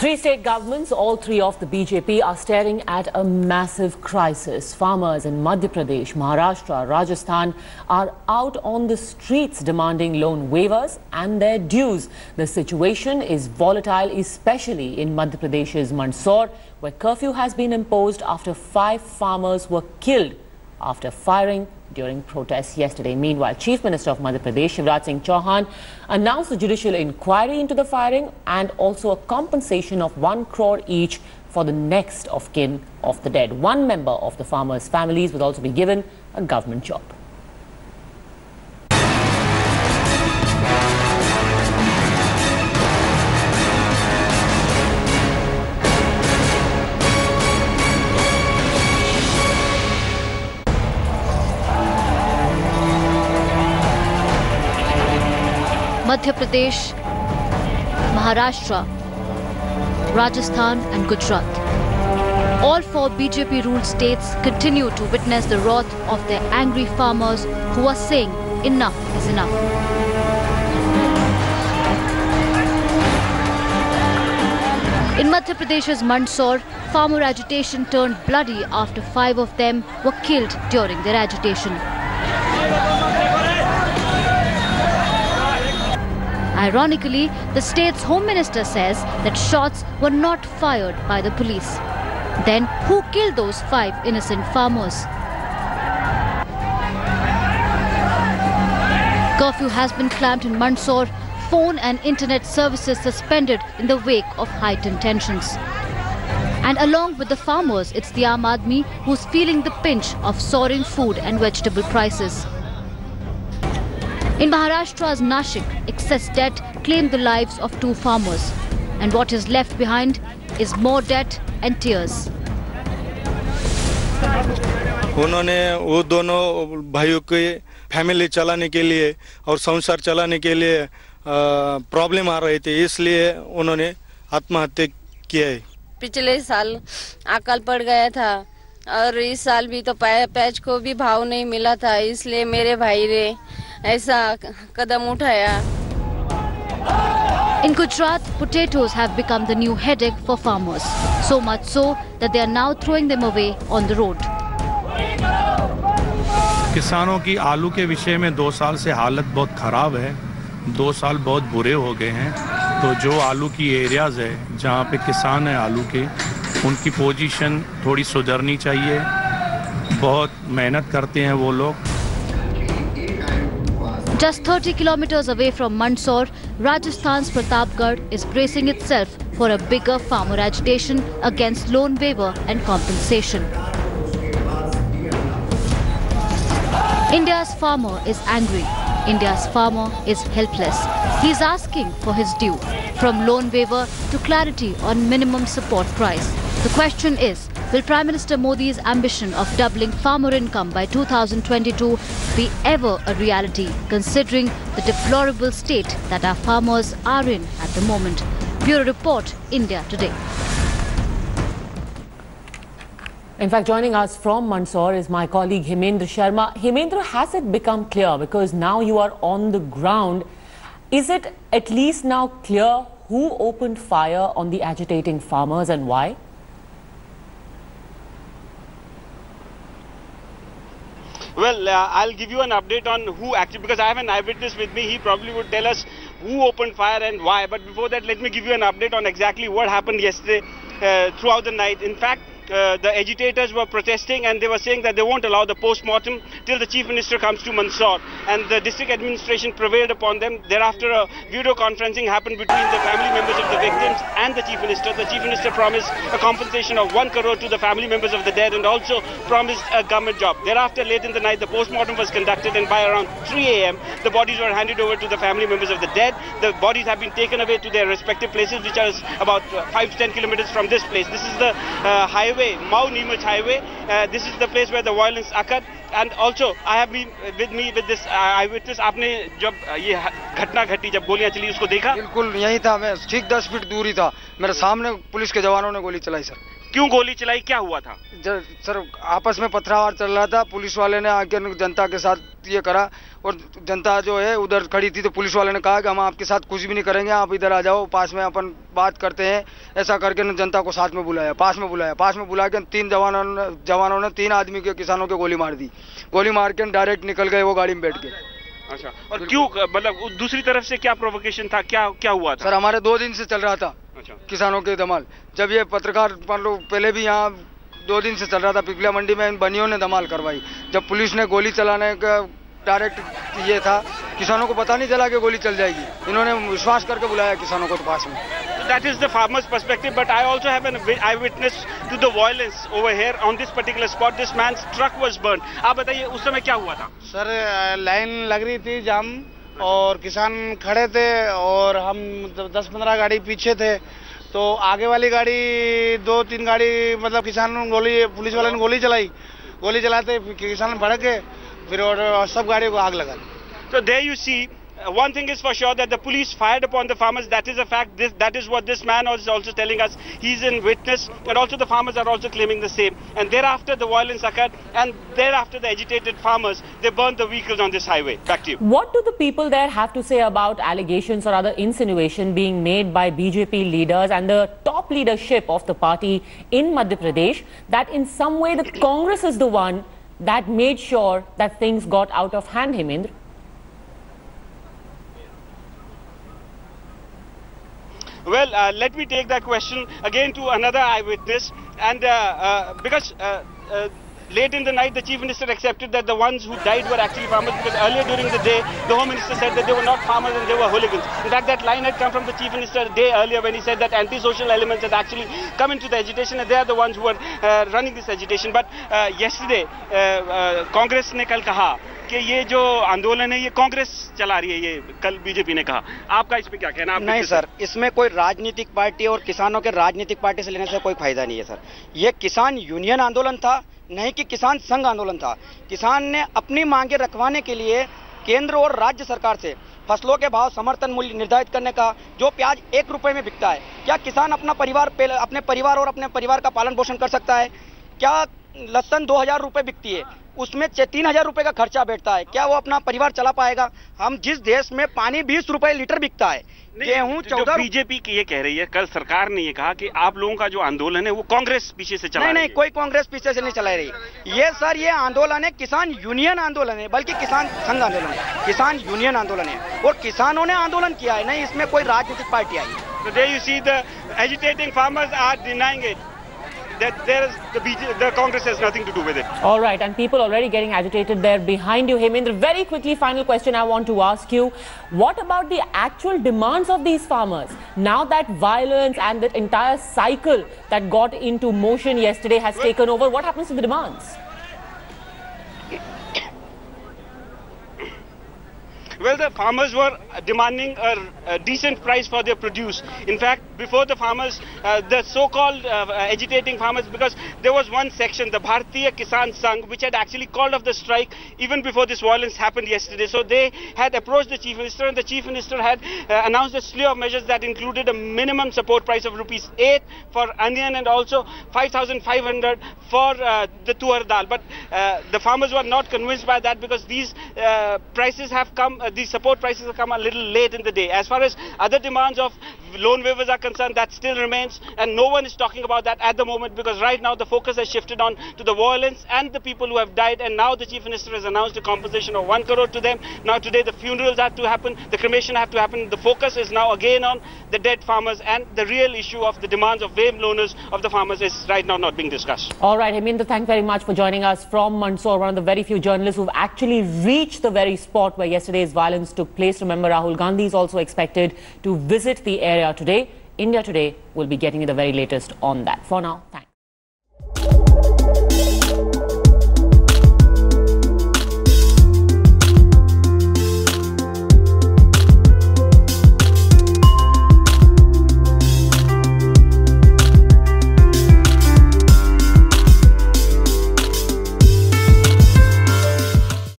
Three state governments, all three of the BJP, are staring at a massive crisis. Farmers in Madhya Pradesh, Maharashtra, Rajasthan are out on the streets demanding loan waivers and their dues. The situation is volatile, especially in Madhya Pradesh's Mandsaur, where curfew has been imposed after 5 farmers were killed after firing during protests yesterday. Meanwhile, Chief Minister of Madhya Pradesh, Shivraj Singh Chauhan, announced a judicial inquiry into the firing and also a compensation of 1 crore each for the next of kin of the dead. One member of the farmers' families will also be given a government job. Madhya Pradesh, Maharashtra, Rajasthan and Gujarat. All 4 BJP-ruled states continue to witness the wrath of their angry farmers who are saying enough is enough. In Madhya Pradesh's Mandsaur, farmer agitation turned bloody after 5 of them were killed during their agitation. Ironically, the state's Home Minister says that shots were not fired by the police. Then who killed those 5 innocent farmers? Curfew has been clamped in Mandsaur, phone and internet services suspended in the wake of heightened tensions. And along with the farmers, it's the Aam Aadmi who's feeling the pinch of soaring food and vegetable prices. In Maharashtra's Nashik, excess debt claimed the lives of 2 farmers. And what is left behind is more debt and tears. उन्होंने वो दोनों भाइयों के family चलाने के लिए और संसार चलाने के लिए प्रॉब्लम आ रही थी, इसलिए उन्होंने आत्महत्या किया है। पिछले साल अकाल पड़ गया था और इस साल भी तो पैच को भी भाव नहीं मिला था, इसलिए मेरे भाई ने ऐसा कदम उठाया। In Gujarat, potatoes have become the new headache for farmers. So much so that they are now throwing them away on the road. किसानों की आलू के विषय में 2 साल से हालत बहुत खराब है। 2 साल बहुत बुरे हो गए हैं। तो जो आलू की एरियाज है जहाँ पे किसान है आलू के, उनकी पोजीशन थोड़ी सुधरनी चाहिए। बहुत मेहनत करते हैं वो लोग। Just 30 kilometers away from Mandsaur, Rajasthan's Pratapgarh is bracing itself for a bigger farmer agitation against loan waiver and compensation. India's farmer is angry. India's farmer is helpless. He is asking for his due, from loan waiver to clarity on minimum support price. The question is, will Prime Minister Modi's ambition of doubling farmer income by 2022 be ever a reality, considering the deplorable state that our farmers are in at the moment? Bureau Report, India Today. In fact, joining us from Mandsaur is my colleague Hemendra Sharma. Hemendra, has it become clear, because now you are on the ground, is it at least now clear who opened fire on the agitating farmers and why? Well, I'll give you an update on who actually, because I have an eyewitness with me. He probably would tell us who opened fire and why. But before that, let me give you an update on exactly what happened yesterday throughout the night. In fact, the agitators were protesting and they were saying that they won't allow the post-mortem till the Chief Minister comes to Mandsaur, and the district administration prevailed upon them. Thereafter, a video conferencing happened between the family members of the victims and the Chief Minister. The Chief Minister promised a compensation of 1 crore to the family members of the dead and also promised a government job. Thereafter, late in the night, the post-mortem was conducted, and by around 3 a.m., the bodies were handed over to the family members of the dead. The bodies have been taken away to their respective places, which are about 5 to 10 kilometers from this place. This is the highway, Mau-Neemuch highway. This is the place where the violence occurred. And also, I have been with me with this eyewitness. आपने जब ये घटना घटी, जब गोलियां चली, उसको देखा? बिल्कुल यही था, मैं ठीक 10 फीट दूर ही था। मेरे सामने पुलिस के जवानों ने गोली चलाई सर। क्यों गोली चलाई, क्या हुआ था? सर आपस में पथराव चल रहा था, पुलिस वाले ने आके जनता के साथ ये करा और जनता जो है उधर खड़ी थी तो पुलिस वाले ने कहा कि हम आपके साथ कुछ भी नहीं करेंगे, आप इधर आ जाओ, पास में अपन बात करते हैं। ऐसा करके ने जनता को साथ में बुलाया, पास में बुला के 3 जवानों ने 3 आदमी के किसानों के गोली मार दी। गोली मार के डायरेक्ट निकल गए वो गाड़ी में बैठ के। अच्छा, और क्यों, मतलब दूसरी तरफ से क्या प्रोवोकेशन था, क्या हुआ था? सर हमारे 2 दिन से चल रहा था। अच्छा। किसानों के धमाल, जब ये पत्रकार पहले भी यहाँ 2 दिन से चल रहा था, पिपलिया मंडी में इन बनियों ने धमाल करवाई। जब पुलिस ने गोली चलाने का डायरेक्ट ये था, किसानों को पता नहीं चला कि गोली चल जाएगी, इन्होंने विश्वास करके बुलाया किसानों को तो पास में। That is the farmer's perspective, but I also have an eyewitness to the violence over here on this particular spot. This man's truck was burned. आप बताइए उस समय क्या हुआ था? सर लाइन लग रही थी जाम और किसान खड़े थे और हम 10-15 गाड़ी पीछे थे, तो आगे वाली गाड़ी 2-3 गाड़ी मतलब किसान पुलिस वाले ने गोली चलाते किसान भड़क गए, फिर और सब गाड़ी को आग लगा दी। So there you see, one thing is for sure that the police fired upon the farmers. That is a fact. That is what this man is also telling us. He's in witness, and also the farmers are also claiming the same. And thereafter the violence occurred, and thereafter the agitated farmers, they burned the vehicles on this highway. Back to you. What do the people there have to say about allegations or other insinuation being made by BJP leaders and the top leadership of the party in Madhya Pradesh that in some way the Congress is the one that made sure that things got out of hand, Hemendra? Well, let me take that question again to another eyewitness, and because late in the night the Chief Minister accepted that the ones who died were actually farmers, because earlier during the day the Home Minister said that they were not farmers and they were hooligans. In fact, that line had come from the Chief Minister a day earlier when he said that anti-social elements had actually come into the agitation and they are the ones who are running this agitation. But yesterday Congress ने कल कहा कि ये जो आंदोलन है ये कांग्रेस चला रही है, ये कल बीजेपी ने कहा। आपका इस पे क्या कहना है? नहीं सर, इसमें कोई राजनीतिक पार्टी और किसानों के राजनीतिक पार्टी से लेने से कोई फायदा नहीं है सर। ये किसान यूनियन आंदोलन था, नहीं कि किसान संघ आंदोलन था। किसान ने अपनी मांगे रखवाने के लिए केंद्र और राज्य सरकार से फसलों के भाव समर्थन मूल्य निर्धारित करने का, जो प्याज 1 रुपए में बिकता है, क्या किसान अपने परिवार और अपने परिवार का पालन पोषण कर सकता है? क्या लहसुन 2000 रुपए बिकती है, उसमें 3000 रुपए का खर्चा बैठता है, क्या वो अपना परिवार चला पाएगा? हम जिस देश में पानी 20 रुपए लीटर बिकता है, गेहूं 14। बीजेपी की ये कह रही है, कल सरकार ने ये कहा कि आप लोगों का जो आंदोलन है वो कांग्रेस पीछे से चला रही है। नहीं, कोई कांग्रेस पीछे से नहीं चला रही। ये सर ये आंदोलन है किसान यूनियन आंदोलन है, बल्कि किसान संघ आंदोलन है, किसान यूनियन आंदोलन है और किसानों ने आंदोलन किया है, नहीं इसमें कोई राजनीतिक पार्टी आई है। So there you see the agitating farmers are denying it, that the Congress has nothing to do with it. All right, and people already getting agitated there behind you. Hemendra, very quickly, final question I want to ask you. What about the actual demands of these farmers? Now that violence and that entire cycle that got into motion yesterday has taken over, what happens to the demands? Well, the farmers were demanding a decent price for their produce. In fact, before the farmers, the so-called agitating farmers, because there was one section, the Bharatiya Kisan Sangh, which had actually called off the strike even before this violence happened yesterday. So they had approached the Chief Minister, and the Chief Minister had announced a slew of measures that included a minimum support price of ₹8 for onion and also 5,500 for the tuar dal. But the farmers were not convinced by that, because these prices have come, these support prices have come a little late in the day. As far as other demands of loan waivers are concerned, that still remains, and no one is talking about that at the moment, because right now the focus has shifted on to the violence and the people who have died, and now the Chief Minister has announced a compensation of 1 crore to them. Now today the funerals have to happen, the cremation have to happen. The focus is now again on the dead farmers, and the real issue of the demands of wave loaners of the farmers is right now not being discussed. All right, Hemendra, thank you very much for joining us from Mandsaur, one of the very few journalists who've actually reached the very spot where yesterday's violence took place. Remember, Rahul Gandhi is also expected to visit the area today. India Today will be getting you the very latest on that. For now, thanks.